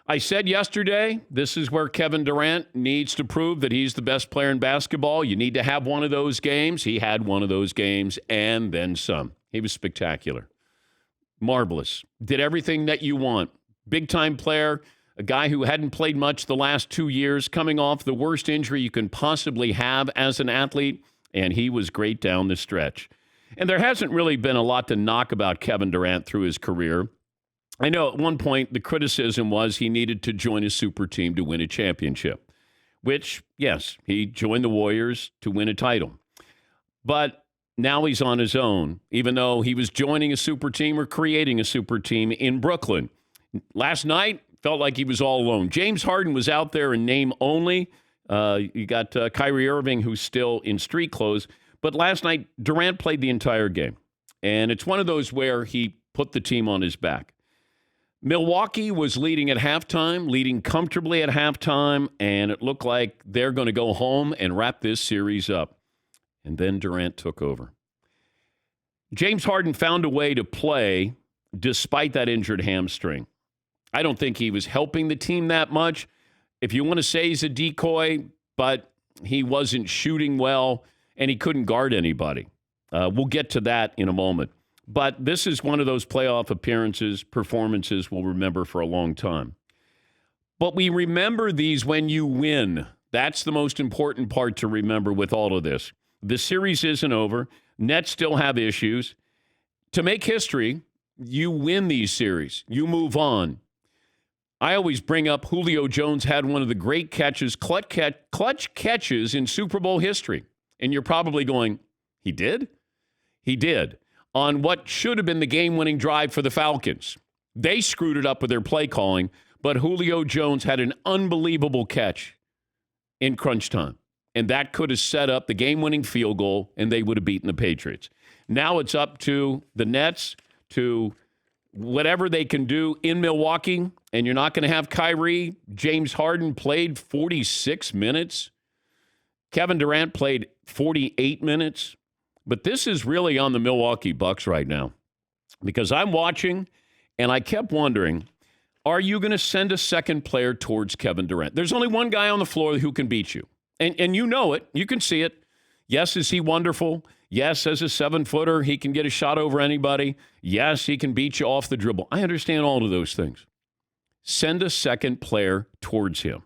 I said yesterday, this is where Kevin Durant needs to prove that he's the best player in basketball. You need to have one of those games. He had one of those games and then some. He was spectacular. Marvelous. Did everything that you want. Big-time player, a guy who hadn't played much the last 2 years, coming off the worst injury you can possibly have as an athlete, and he was great down the stretch. And there hasn't really been a lot to knock about Kevin Durant through his career. I know at one point the criticism was he needed to join a super team to win a championship, which, yes, he joined the Warriors to win a title. But now he's on his own, even though he was joining a super team or creating a super team in Brooklyn. Last night, felt like he was all alone. James Harden was out there in name only. You got Kyrie Irving, who's still in street clothes. But last night, Durant played the entire game. And it's one of those where he put the team on his back. Milwaukee was leading at halftime, leading comfortably at halftime, and it looked like they're going to go home and wrap this series up. And then Durant took over. James Harden found a way to play despite that injured hamstring. I don't think he was helping the team that much. If you want to say he's a decoy, but he wasn't shooting well, and he couldn't guard anybody. We'll get to that in a moment. But this is one of those playoff performances we'll remember for a long time. But we remember these when you win. That's the most important part to remember with all of this. The series isn't over. Nets still have issues. To make history, you win these series. You move on. I always bring up Julio Jones had one of the great catches, clutch catches in Super Bowl history. And you're probably going, he did? He did. On what should have been the game-winning drive for the Falcons. They screwed it up with their play calling, but Julio Jones had an unbelievable catch in crunch time. And that could have set up the game-winning field goal, and they would have beaten the Patriots. Now it's up to the Nets to whatever they can do in Milwaukee, and you're not going to have Kyrie. James Harden played 46 minutes. Kevin Durant played 48 minutes. But this is really on the Milwaukee Bucks right now because I'm watching, and I kept wondering, are you going to send a second player towards Kevin Durant? There's only one guy on the floor who can beat you, and you know it. You can see it. Yes, is he wonderful? Yes, as a 7-footer, he can get a shot over anybody. Yes, he can beat you off the dribble. I understand all of those things. Send a second player towards him.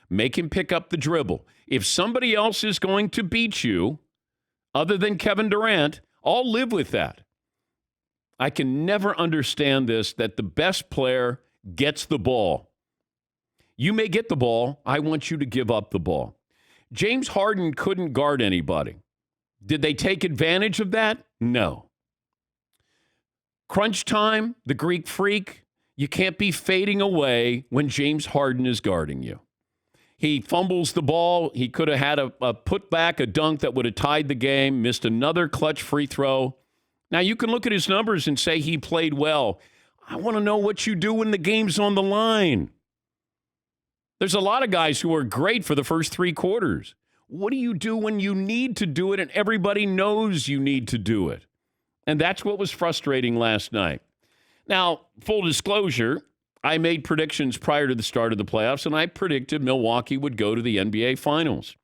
Make him pick up the dribble. If somebody else is going to beat you, other than Kevin Durant, I'll live with that. I can never understand this, that the best player gets the ball. You may get the ball. I want you to give up the ball. James Harden couldn't guard anybody. Did they take advantage of that? No. Crunch time, the Greek freak, you can't be fading away when James Harden is guarding you. He fumbles the ball. He could have had a putback, a dunk that would have tied the game, missed another clutch free throw. Now, you can look at his numbers and say he played well. I want to know what you do when the game's on the line. There's a lot of guys who are great for the first 3 quarters. What do you do when you need to do it and everybody knows you need to do it? And that's what was frustrating last night. Now, full disclosure, I made predictions prior to the start of the playoffs, and I predicted Milwaukee would go to the NBA Finals.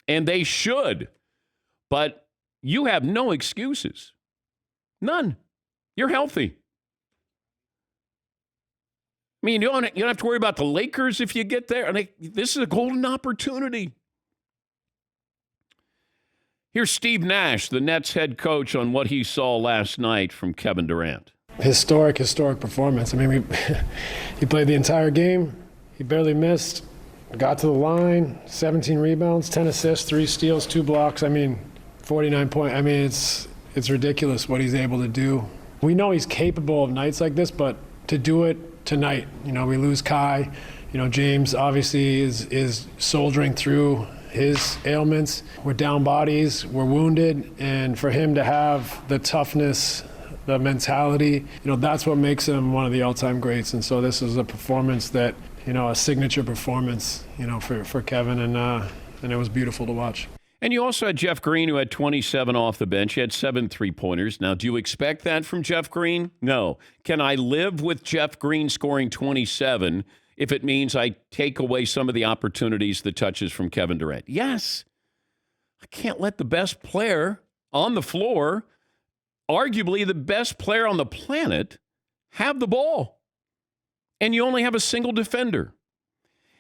And they should. But you have no excuses. None. You're healthy. I mean, you don't have to worry about the Lakers if you get there. And this is a golden opportunity. Here's Steve Nash, the Nets head coach, on what he saw last night from Kevin Durant. Historic performance. I mean, he played the entire game. He barely missed. Got to the line, 17 rebounds, 10 assists, 3 steals, 2 blocks. I mean, 49 points. I mean, it's ridiculous what he's able to do. We know he's capable of nights like this, but to do it tonight, we lose Kai. James obviously is soldiering through his ailments. We're down bodies, we're wounded, and for him to have the toughness, the mentality, that's what makes him one of the all-time greats. And so this is a performance that, a signature performance, for Kevin, and it was beautiful to watch. And you also had Jeff Green, who had 27 off the bench. He had 7 3-pointers. Now, do you expect that from Jeff Green? No. Can I live with Jeff Green scoring 27 if it means I take away some of the opportunities, the touches from Kevin Durant. Yes, I can't let the best player on the floor, arguably the best player on the planet, have the ball. And you only have a single defender.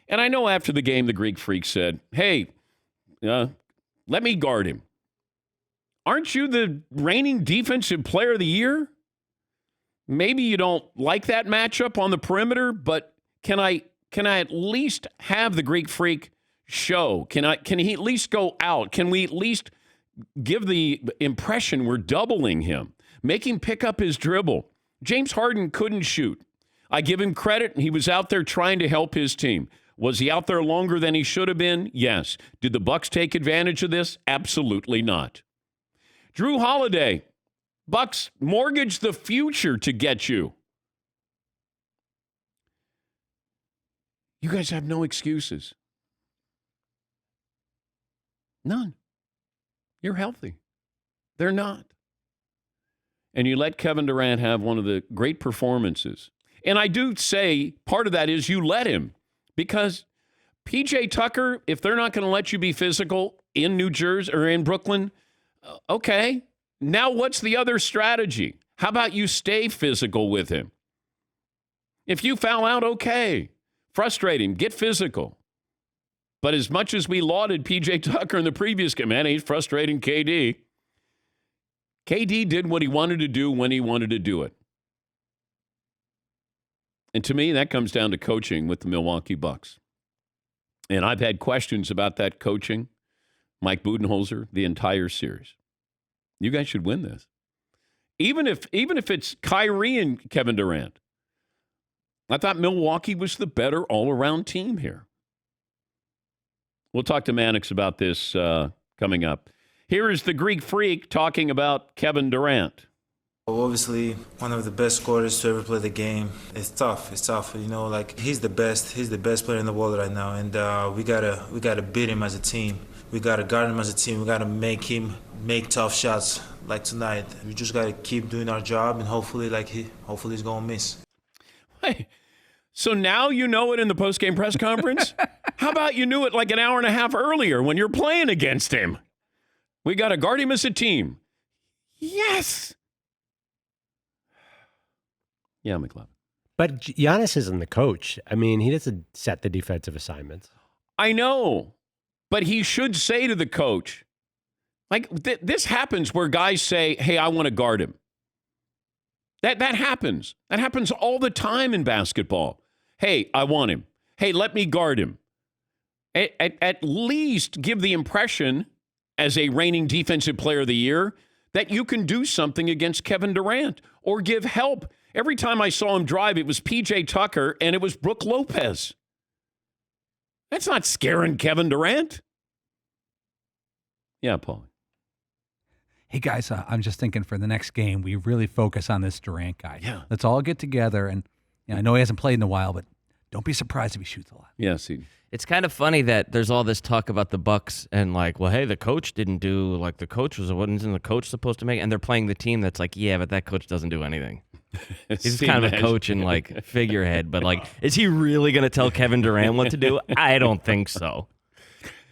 And I know after the game, the Greek Freak said, hey, let me guard him. Aren't you the reigning defensive player of the year? Maybe you don't like that matchup on the perimeter, but can I at least have the Greek Freak show? Can he at least go out? Can we at least give the impression we're doubling him? Make him pick up his dribble. James Harden couldn't shoot. I give him credit. He was out there trying to help his team. Was he out there longer than he should have been? Yes. Did the Bucks take advantage of this? Absolutely not. Drew Holiday, Bucks mortgage the future to get you. You guys have no excuses. None. You're healthy. They're not. And you let Kevin Durant have one of the great performances. And I do say part of that is you let him. Because P.J. Tucker, if they're not going to let you be physical in New Jersey or in Brooklyn, okay. Now what's the other strategy? How about you stay physical with him? If you foul out, okay. Frustrate him. Get physical. But as much as we lauded P.J. Tucker in the previous game, man, he's frustrating KD. KD did what he wanted to do when he wanted to do it. And to me, that comes down to coaching with the Milwaukee Bucks. And I've had questions about that coaching, Mike Budenholzer, the entire series. You guys should win this. Even if it's Kyrie and Kevin Durant. I thought Milwaukee was the better all-around team here. We'll talk to Mannix about this coming up. Here is the Greek Freak talking about Kevin Durant. Obviously, one of the best scorers to ever play the game. It's tough. You know, like he's the best. He's the best player in the world right now, and we gotta beat him as a team. We gotta guard him as a team. We gotta make him make tough shots like tonight. We just gotta keep doing our job, and hopefully he's gonna miss. Hey, so now you know it in the post-game press conference? How about you knew it like an hour and a half earlier when you're playing against him? We gotta guard him as a team. Yes. Yeah, McLeod. But Giannis isn't the coach. I mean, he doesn't set the defensive assignments. I know, but he should say to the coach, like, this happens where guys say, hey, I want to guard him. That happens. That happens all the time in basketball. Hey, I want him. Hey, let me guard him. At least give the impression, as a reigning defensive player of the year, that you can do something against Kevin Durant or give help. Every time I saw him drive, it was P.J. Tucker and it was Brook Lopez. That's not scaring Kevin Durant. Yeah, Paul. Hey, guys, I'm just thinking for the next game, we really focus on this Durant guy. Yeah. Let's all get together. And I know he hasn't played in a while, but don't be surprised if he shoots a lot. Yes. It's kind of funny that there's all this talk about the Bucks and like, well, hey, the coach didn't do, like the coach wasn't the coach supposed to make, and they're playing the team that's like, yeah, but that coach doesn't do anything. He's kind of a coach and like figurehead, but like, is he really going to tell Kevin Durant what to do? I don't think so.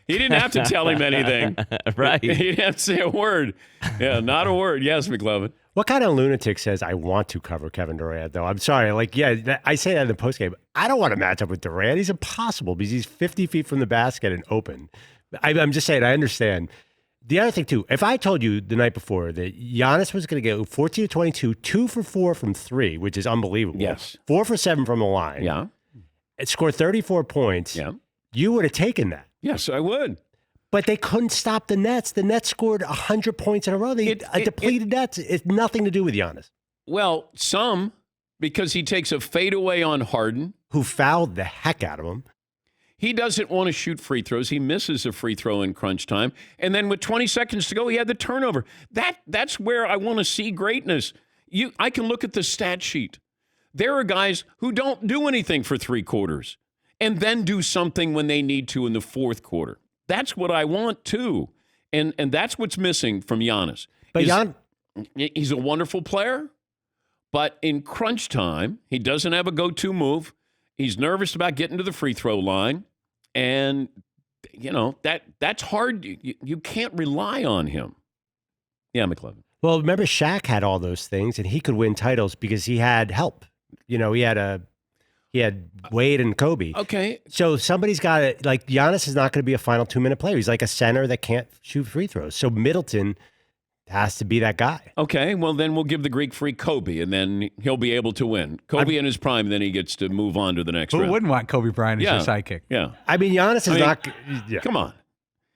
He didn't have to tell him anything. Right. He didn't have to say a word. Yeah, not a word. Yes, McLovin. What kind of lunatic says, I want to cover Kevin Durant, though? I'm sorry. I say that in the postgame. I don't want to match up with Durant. He's impossible because he's 50 feet from the basket and open. I'm just saying, I understand. The other thing, too, if I told you the night before that Giannis was going to get 14 to 22, 2 for 4 from 3, which is unbelievable. Yes. 4 for 7 from the line. Yeah. It scored 34 points. Yeah. You would have taken that. Yes, I would. But they couldn't stop the Nets. The Nets scored 100 points in a row. Depleted Nets. It's nothing to do with Giannis. Well, some, because he takes a fadeaway on Harden. Who fouled the heck out of him. He doesn't want to shoot free throws. He misses a free throw in crunch time. And then with 20 seconds to go, he had the turnover. That's where I want to see greatness. I can look at the stat sheet. There are guys who don't do anything for 3 quarters and then do something when they need to in the 4th quarter. That's what I want, too. And that's what's missing from Giannis. But he's a wonderful player, but in crunch time, he doesn't have a go-to move, He's nervous about getting to the free throw line. And, that's hard. You can't rely on him. Yeah, McLevin. Well, remember Shaq had all those things, and he could win titles because he had help. He had Wade and Kobe. Okay. So somebody's got to, like, Giannis is not going to be a final 2-minute player. He's like a center that can't shoot free throws. So Middleton has to be that guy. Okay, well, then we'll give the Greek freak Kobe, and then he'll be able to win. Kobe in his prime, then he gets to move on to the next Who round. wouldn't want Kobe Bryant as your sidekick? Yeah. I mean, Giannis is not. Yeah. Come on.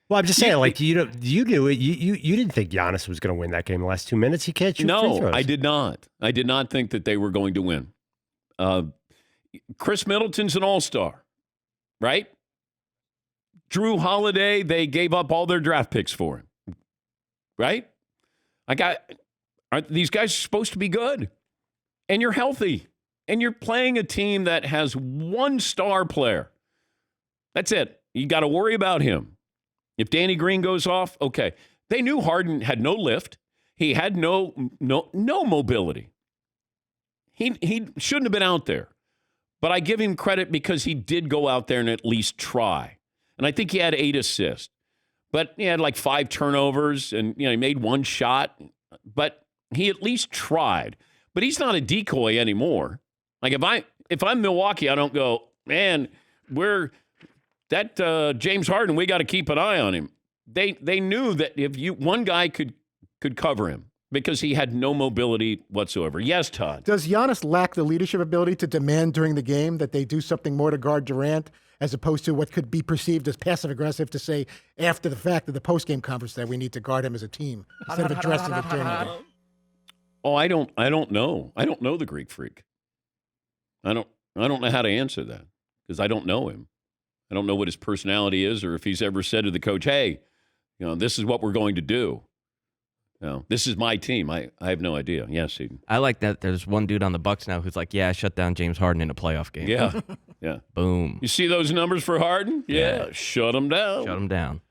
Well, I'm just saying, you knew it. You didn't think Giannis was going to win that game in the last 2 minutes. He can't shoot free throws. No, I did not. I did not think that they were going to win. Chris Middleton's an all-star, right? Drew Holiday, they gave up all their draft picks for him, right? These guys are supposed to be good, and you're healthy, and you're playing a team that has one star player. That's it. You got to worry about him. If Danny Green goes off, okay. They knew Harden had no lift. He had no mobility. He shouldn't have been out there. But I give him credit because he did go out there and at least try. And I think he had 8 assists. But he had like 5 turnovers and he made 1 shot. But he at least tried. But he's not a decoy anymore. Like if I'm Milwaukee, I don't go, man, James Harden, we got to keep an eye on him. They knew that if one guy could cover him because he had no mobility whatsoever. Yes, Todd. Does Giannis lack the leadership ability to demand during the game that they do something more to guard Durant as opposed to what could be perceived as passive-aggressive to say after the fact of the post-game conference that we need to guard him as a team instead of addressing it during the game? Oh, I don't know. I don't know the Greek freak. I don't know how to answer that because I don't know him. I don't know what his personality is or if he's ever said to the coach, hey, this is what we're going to do. This is my team. I have no idea. Yes, Eden. I like that there's one dude on the Bucks now who's like, yeah, I shut down James Harden in a playoff game. Yeah. Yeah. Boom. You see those numbers for Harden? Yeah. Shut him down. Shut him down.